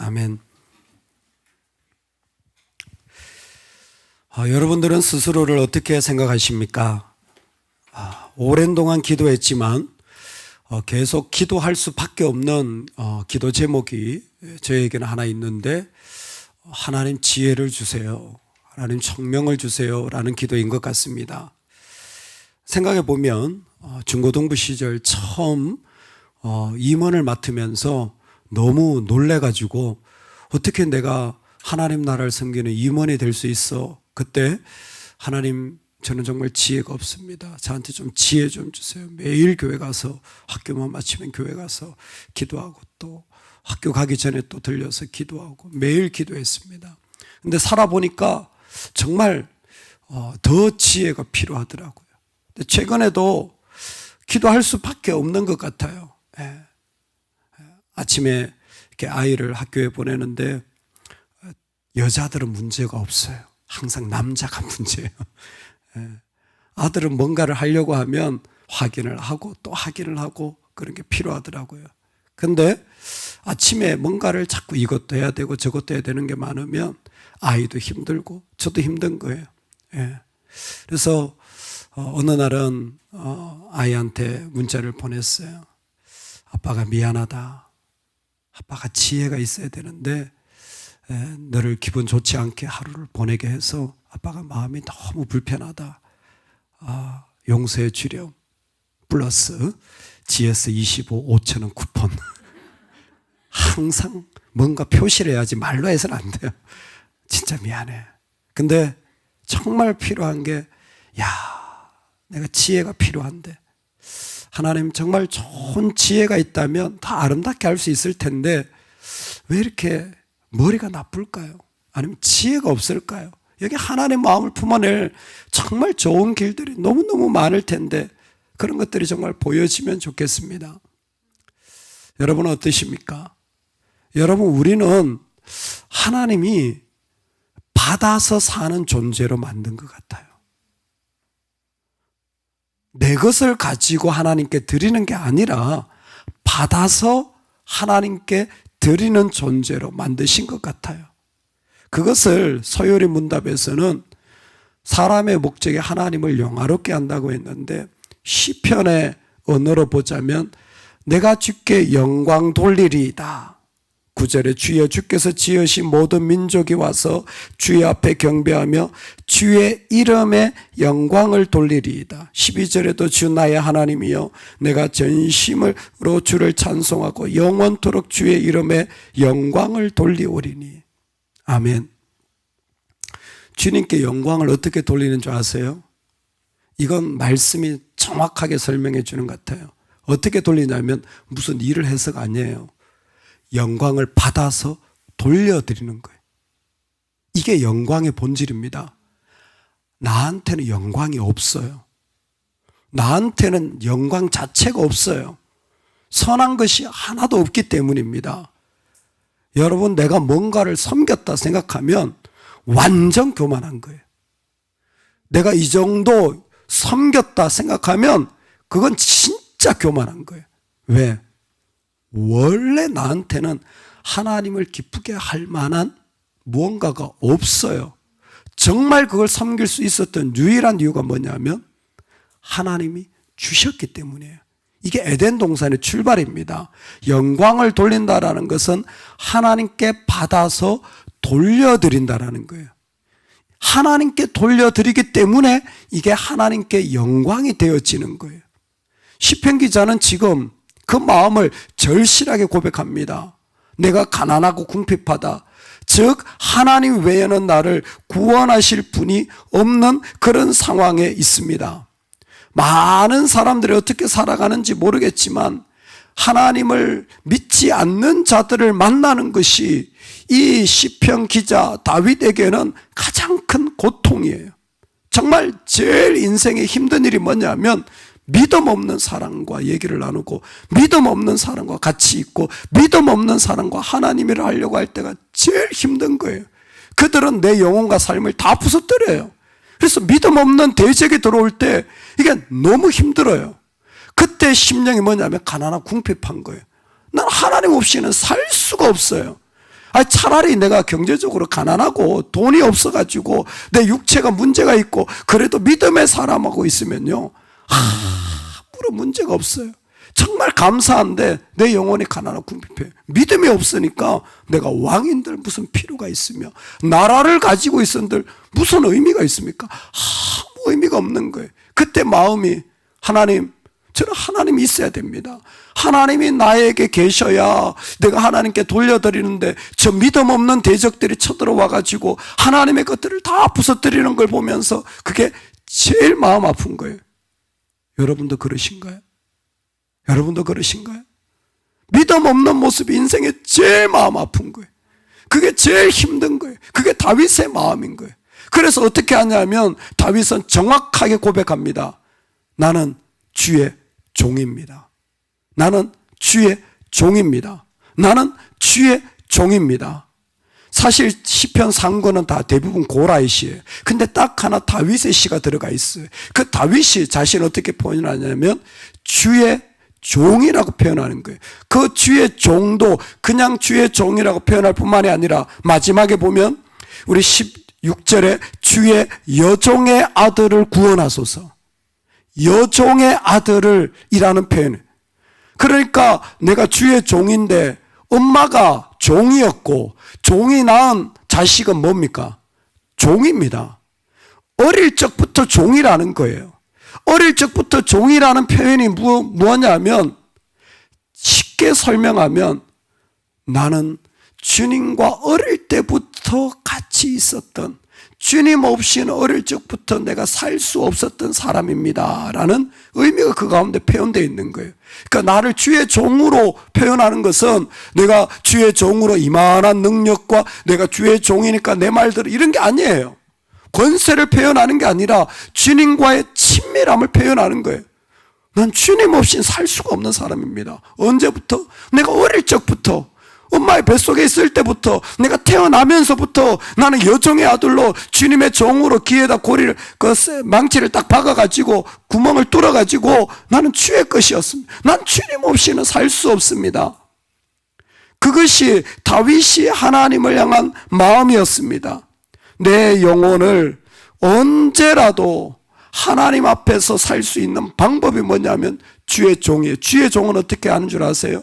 아멘. 여러분들은 스스로를 어떻게 생각하십니까? 오랜 동안 기도했지만 계속 기도할 수밖에 없는 기도 제목이 저에게는 하나 있는데, 하나님 지혜를 주세요, 하나님 총명을 주세요 라는 기도인 것 같습니다. 생각해 보면 중고등부 시절 처음 임원을 맡으면서 너무 놀래가지고 어떻게 내가 하나님 나라를 섬기는 임원이 될 수 있어. 그때 하나님, 저는 정말 지혜가 없습니다, 저한테 좀 지혜 좀 주세요. 매일 교회 가서, 학교만 마치면 교회 가서 기도하고, 또 학교 가기 전에 또 들려서 기도하고, 매일 기도했습니다. 근데 살아보니까 정말 더 지혜가 필요하더라고요. 근데 최근에도 기도할 수밖에 없는 것 같아요. 아침에 이렇게 아이를 학교에 보내는데 여자들은 문제가 없어요. 항상 남자가 문제예요. 아들은 뭔가를 하려고 하면 확인을 하고 또 확인을 하고 그런 게 필요하더라고요. 근데 아침에 뭔가를 자꾸 이것도 해야 되고 저것도 해야 되는 게 많으면 아이도 힘들고 저도 힘든 거예요. 그래서 어느 날은 아이한테 문자를 보냈어요. 아빠가 미안하다. 아빠가 지혜가 있어야 되는데 너를 기분 좋지 않게 하루를 보내게 해서 아빠가 마음이 너무 불편하다. 용서해 주렴 플러스 GS25 5,000원 쿠폰. 항상 뭔가 표시를 해야지 말로 해서는 안 돼요. 진짜 미안해. 근데 정말 필요한 게, 내가 지혜가 필요한데, 하나님 정말 좋은 지혜가 있다면 다 아름답게 할 수 있을 텐데 왜 이렇게 머리가 나쁠까요? 아니면 지혜가 없을까요? 여기 하나님의 마음을 품어낼 정말 좋은 길들이 너무너무 많을 텐데 그런 것들이 정말 보여지면 좋겠습니다. 여러분은 어떠십니까? 여러분, 우리는 하나님이 받아서 사는 존재로 만든 것 같아요. 내 것을 가지고 하나님께 드리는 게 아니라 받아서 하나님께 드리는 존재로 만드신 것 같아요. 그것을 서요리 문답에서는 사람의 목적이 하나님을 영화롭게 한다고 했는데, 시편의 언어로 보자면 내가 주께 영광 돌리리이다. 9절에 주여 주께서 지으신 모든 민족이 와서 주의 앞에 경배하며 주의 이름에 영광을 돌리리이다. 12절에도 주 나의 하나님이여 내가 전심으로 주를 찬송하고 영원토록 주의 이름에 영광을 돌리오리니. 아멘. 주님께 영광을 어떻게 돌리는 줄 아세요? 이건 말씀이 정확하게 설명해 주는 것 같아요. 어떻게 돌리냐면 무슨 일을 해서가 아니에요. 영광을 받아서 돌려드리는 거예요. 이게 영광의 본질입니다. 나한테는 영광이 없어요. 나한테는 영광 자체가 없어요. 선한 것이 하나도 없기 때문입니다. 여러분, 내가 뭔가를 섬겼다 생각하면 완전 교만한 거예요. 내가 이 정도 섬겼다 생각하면 그건 진짜 교만한 거예요. 왜? 원래 나한테는 하나님을 기쁘게 할 만한 무언가가 없어요. 정말 그걸 섬길 수 있었던 유일한 이유가 뭐냐면 하나님이 주셨기 때문이에요. 이게 에덴 동산의 출발입니다. 영광을 돌린다라는 것은 하나님께 받아서 돌려드린다라는 거예요. 하나님께 돌려드리기 때문에 이게 하나님께 영광이 되어지는 거예요. 시편 기자는 지금 그 마음을 절실하게 고백합니다. 내가 가난하고 궁핍하다. 즉 하나님 외에는 나를 구원하실 분이 없는 그런 상황에 있습니다. 많은 사람들이 어떻게 살아가는지 모르겠지만 하나님을 믿지 않는 자들을 만나는 것이 이 시편 기자 다윗에게는 가장 큰 고통이에요. 정말 제일 인생에 힘든 일이 뭐냐면 믿음 없는 사람과 얘기를 나누고 믿음 없는 사람과 같이 있고 믿음 없는 사람과 하나님을 하려고 할 때가 제일 힘든 거예요. 그들은 내 영혼과 삶을 다 부숴뜨려요. 그래서 믿음 없는 대적이 들어올 때 이게 너무 힘들어요. 그때 심령이 뭐냐면 가난하고 궁핍한 거예요. 난 하나님 없이는 살 수가 없어요. 차라리 내가 경제적으로 가난하고 돈이 없어가지고 내 육체가 문제가 있고 그래도 믿음의 사람하고 있으면요, 아무런 문제가 없어요. 정말 감사한데 내 영혼이 가난하고 궁핍해. 믿음이 없으니까 내가 왕인들 무슨 필요가 있으며 나라를 가지고 있은들 무슨 의미가 있습니까? 아무 의미가 없는 거예요. 그때 마음이 하나님, 저는 하나님이 있어야 됩니다. 하나님이 나에게 계셔야 내가 하나님께 돌려드리는데 저 믿음 없는 대적들이 쳐들어와 가지고 하나님의 것들을 다 부서뜨리는 걸 보면서 그게 제일 마음 아픈 거예요. 여러분도 그러신가요? 여러분도 그러신가요? 믿음 없는 모습이 인생에 제일 마음 아픈 거예요. 그게 제일 힘든 거예요. 그게 다윗의 마음인 거예요. 그래서 어떻게 하냐면 다윗은 정확하게 고백합니다. 나는 주의 종입니다. 나는 주의 종입니다. 나는 주의 종입니다. 사실 시편 3권은 다 대부분 고라의 시예요. 근데 딱 하나 다윗의 시가 들어가 있어요. 그 다윗이 자신을 어떻게 표현하냐면 주의 종이라고 표현하는 거예요. 그 주의 종도 그냥 주의 종이라고 표현할 뿐만이 아니라 마지막에 보면 우리 16절에 주의 여종의 아들을 구원하소서. 여종의 아들을 이라는 표현이에요. 그러니까 내가 주의 종인데 엄마가 종이었고 종이 낳은 자식은 뭡니까? 종입니다. 어릴 적부터 종이라는 거예요. 어릴 적부터 종이라는 표현이 뭐냐면 쉽게 설명하면 나는 주님과 어릴 때부터 같이 있었던, 주님 없이는 어릴 적부터 내가 살 수 없었던 사람입니다 라는 의미가 그 가운데 표현되어 있는 거예요. 그러니까 나를 주의 종으로 표현하는 것은 내가 주의 종으로 이만한 능력과 내가 주의 종이니까 내 말대로 이런 게 아니에요. 권세를 표현하는 게 아니라 주님과의 친밀함을 표현하는 거예요. 난 주님 없이는 살 수가 없는 사람입니다. 언제부터? 내가 어릴 적부터, 엄마의 뱃속에 있을 때부터, 내가 태어나면서부터 나는 여종의 아들로 주님의 종으로 귀에다 고리를, 망치를 딱 박아가지고 구멍을 뚫어가지고 나는 주의 것이었습니다. 난 주님 없이는 살 수 없습니다. 그것이 다윗이 하나님을 향한 마음이었습니다. 내 영혼을 언제라도 하나님 앞에서 살 수 있는 방법이 뭐냐면 주의 종이에요. 주의 종은 어떻게 하는 줄 아세요?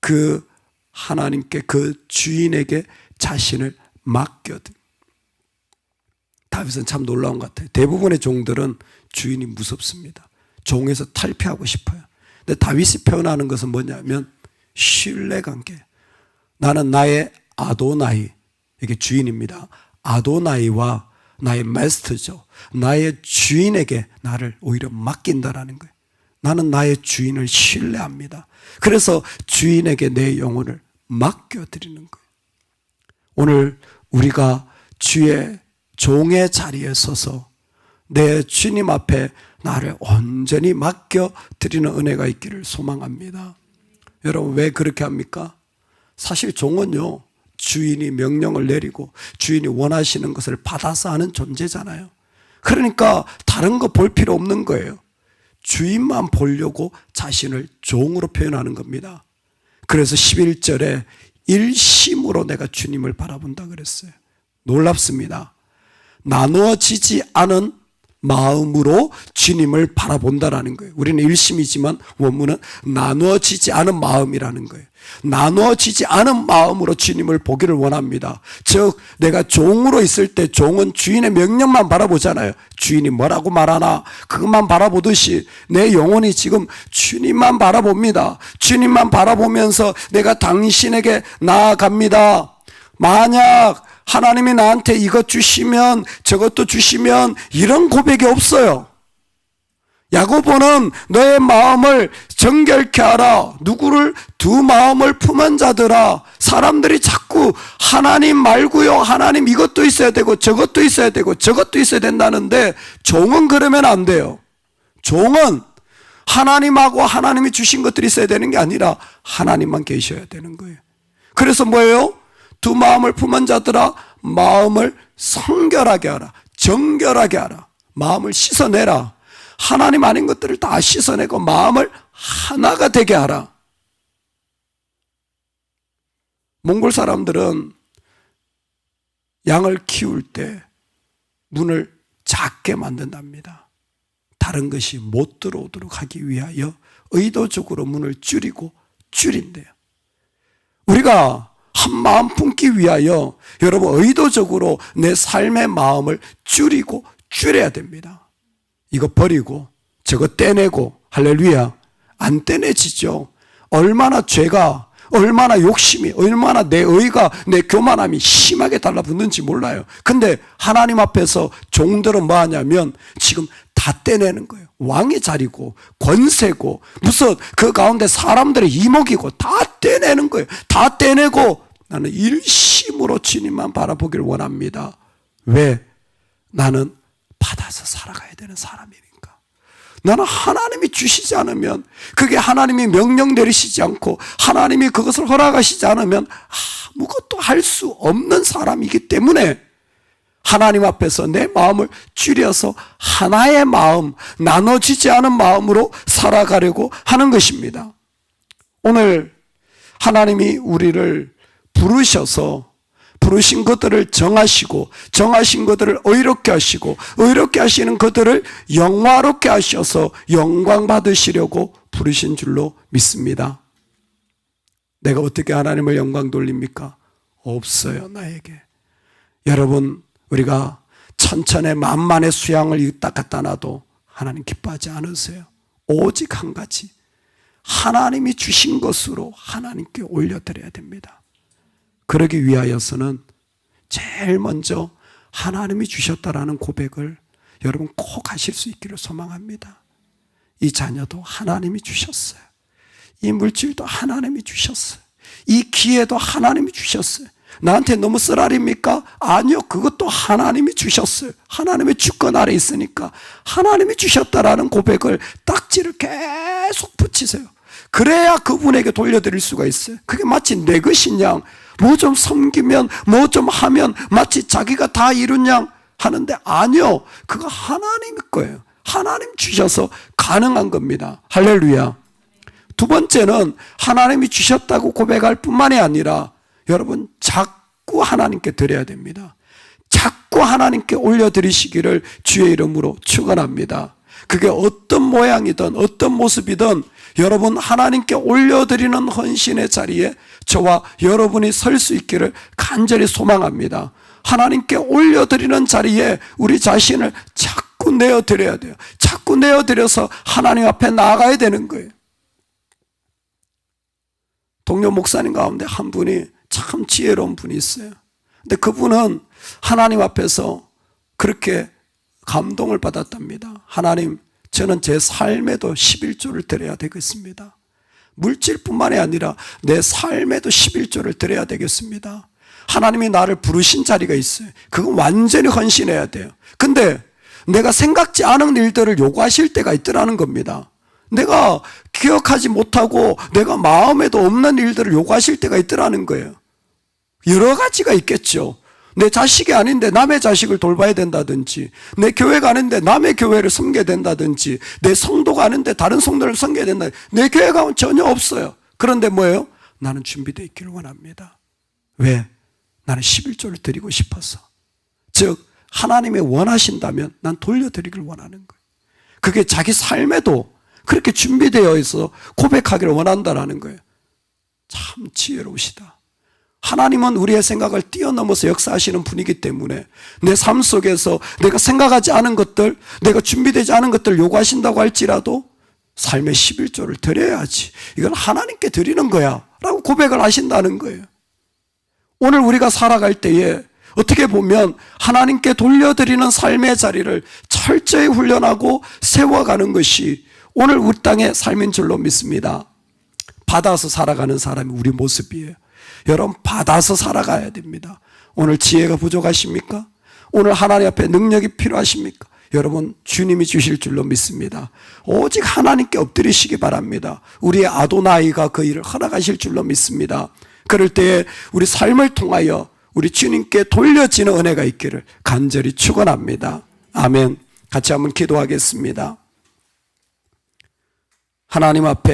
그 하나님께, 그 주인에게 자신을 맡겨든. 다윗은 참 놀라운 것 같아요. 대부분의 종들은 주인이 무섭습니다. 종에서 탈피하고 싶어요. 근데 다윗이 표현하는 것은 뭐냐면 신뢰관계. 나는 나의 아도나이, 이게 주인입니다. 아도나이와 나의 마스터죠. 나의 주인에게 나를 오히려 맡긴다라는 거예요. 나는 나의 주인을 신뢰합니다. 그래서 주인에게 내 영혼을 맡겨드리는 거예요. 오늘 우리가 주의 종의 자리에 서서 내 주님 앞에 나를 온전히 맡겨드리는 은혜가 있기를 소망합니다. 여러분, 왜 그렇게 합니까? 사실 종은요, 주인이 명령을 내리고 주인이 원하시는 것을 받아서 하는 존재잖아요. 그러니까 다른 거 볼 필요 없는 거예요. 주인만 보려고 자신을 종으로 표현하는 겁니다. 그래서 11절에 일심으로 내가 주님을 바라본다 그랬어요. 놀랍습니다. 나누어지지 않은 마음으로 주님을 바라본다라는 거예요. 우리는 일심이지만 원문은 나누어지지 않은 마음이라는 거예요. 나누어지지 않은 마음으로 주님을 보기를 원합니다. 즉 내가 종으로 있을 때 종은 주인의 명령만 바라보잖아요. 주인이 뭐라고 말하나 그것만 바라보듯이 내 영혼이 지금 주님만 바라봅니다. 주님만 바라보면서 내가 당신에게 나아갑니다. 만약 하나님이 나한테 이것 주시면 저것도 주시면 이런 고백이 없어요. 야고보는 너의 마음을 정결케 하라. 누구를? 두 마음을 품은 자들아. 사람들이 자꾸 하나님 말고요, 하나님 이것도 있어야 되고 저것도 있어야 되고 저것도 있어야 된다는데 종은 그러면 안 돼요. 종은 하나님하고 하나님이 주신 것들이 있어야 되는 게 아니라 하나님만 계셔야 되는 거예요. 그래서 뭐예요? 두 마음을 품은 자들아, 마음을 성결하게 하라. 정결하게 하라. 마음을 씻어내라. 하나님 아닌 것들을 다 씻어내고 마음을 하나가 되게 하라. 몽골 사람들은 양을 키울 때 문을 작게 만든답니다. 다른 것이 못 들어오도록 하기 위하여 의도적으로 문을 줄인대요. 우리가 한 마음 품기 위하여 여러분 의도적으로 내 삶의 마음을 줄여야 됩니다. 이거 버리고 저거 떼내고 할렐루야 안 떼내지죠. 얼마나 죄가 얼마나 욕심이 얼마나 내 의가 내 교만함이 심하게 달라붙는지 몰라요. 근데 하나님 앞에서 종들은 뭐 하냐면 지금 다 떼내는 거예요. 왕의 자리고 권세고 무슨 그 가운데 사람들의 이목이고 다 떼내는 거예요. 다 떼내고 나는 일심으로 주님만 바라보기를 원합니다. 왜? 나는 받아서 살아가야 되는 사람이니까. 나는 하나님이 주시지 않으면 그게 하나님이 명령 내리시지 않고 하나님이 그것을 허락하시지 않으면 아무것도 할 수 없는 사람이기 때문에 하나님 앞에서 내 마음을 줄여서 하나의 마음, 나눠지지 않은 마음으로 살아가려고 하는 것입니다. 오늘 하나님이 우리를 부르신 것들을 정하시고 정하신 것들을 의롭게 하시고 의롭게 하시는 것들을 영화롭게 하셔서 영광 받으시려고 부르신 줄로 믿습니다. 내가 어떻게 하나님을 영광 돌립니까? 없어요, 나에게. 여러분, 우리가 천천의 만만의 수양을 이따 갖다 놔도 하나님 기뻐하지 않으세요. 오직 한 가지, 하나님이 주신 것으로 하나님께 올려드려야 됩니다. 그러기 위하여서는 제일 먼저 하나님이 주셨다라는 고백을 여러분 꼭 하실 수 있기를 소망합니다. 이 자녀도 하나님이 주셨어요. 이 물질도 하나님이 주셨어요. 이 기회도 하나님이 주셨어요. 나한테 너무 쓰라립니까? 아니요, 그것도 하나님이 주셨어요. 하나님의 주권 아래 있으니까 하나님이 주셨다라는 고백을 딱지를 계속 붙이세요. 그래야 그분에게 돌려드릴 수가 있어요. 그게 마치 내 것인 양, 뭐 좀 섬기면 뭐 좀 하면 마치 자기가 다 이룬 양 하는데 아니요, 그거 하나님 거예요. 하나님 주셔서 가능한 겁니다. 할렐루야. 두 번째는 하나님이 주셨다고 고백할 뿐만이 아니라 여러분 자꾸 하나님께 드려야 됩니다. 자꾸 하나님께 올려드리시기를 주의 이름으로 축원합니다. 그게 어떤 모양이든 어떤 모습이든 여러분 하나님께 올려드리는 헌신의 자리에 저와 여러분이 설 수 있기를 간절히 소망합니다. 하나님께 올려드리는 자리에 우리 자신을 자꾸 내어드려야 돼요. 자꾸 내어드려서 하나님 앞에 나아가야 되는 거예요. 동료 목사님 가운데 한 분이 참 지혜로운 분이 있어요. 근데 그분은 하나님 앞에서 그렇게 감동을 받았답니다. 하나님, 저는 제 삶에도 11조를 드려야 되겠습니다. 물질뿐만이 아니라 내 삶에도 11조를 드려야 되겠습니다. 하나님이 나를 부르신 자리가 있어요. 그건 완전히 헌신해야 돼요. 근데 내가 생각지 않은 일들을 요구하실 때가 있더라는 겁니다. 내가 기억하지 못하고 내가 마음에도 없는 일들을 요구하실 때가 있더라는 거예요. 여러 가지가 있겠죠. 내 자식이 아닌데 남의 자식을 돌봐야 된다든지, 내 교회가 아닌데 남의 교회를 섬겨야 된다든지, 내 성도가 아닌데 다른 성도를 섬겨야 된다. 내 교회가 전혀 없어요. 그런데 뭐예요? 나는 준비되어 있기를 원합니다. 왜? 나는 11조를 드리고 싶어서. 즉 하나님이 원하신다면 난 돌려드리기를 원하는 거예요. 그게 자기 삶에도 그렇게 준비되어 있어 고백하기를 원한다라는 거예요. 참 지혜로우시다. 하나님은 우리의 생각을 뛰어넘어서 역사하시는 분이기 때문에 내 삶 속에서 내가 생각하지 않은 것들, 내가 준비되지 않은 것들 요구하신다고 할지라도 삶의 11조를 드려야지. 이건 하나님께 드리는 거야 라고 고백을 하신다는 거예요. 오늘 우리가 살아갈 때에 어떻게 보면 하나님께 돌려드리는 삶의 자리를 철저히 훈련하고 세워가는 것이 오늘 우리 땅의 삶인 줄로 믿습니다. 받아서 살아가는 사람이 우리 모습이에요. 여러분 받아서 살아가야 됩니다. 오늘 지혜가 부족하십니까? 오늘 하나님 앞에 능력이 필요하십니까? 여러분 주님이 주실 줄로 믿습니다. 오직 하나님께 엎드리시기 바랍니다. 우리의 아도나이가 그 일을 허락하실 줄로 믿습니다. 그럴 때에 우리 삶을 통하여 우리 주님께 돌려지는 은혜가 있기를 간절히 축원합니다. 아멘. 같이 한번 기도하겠습니다. 하나님 앞에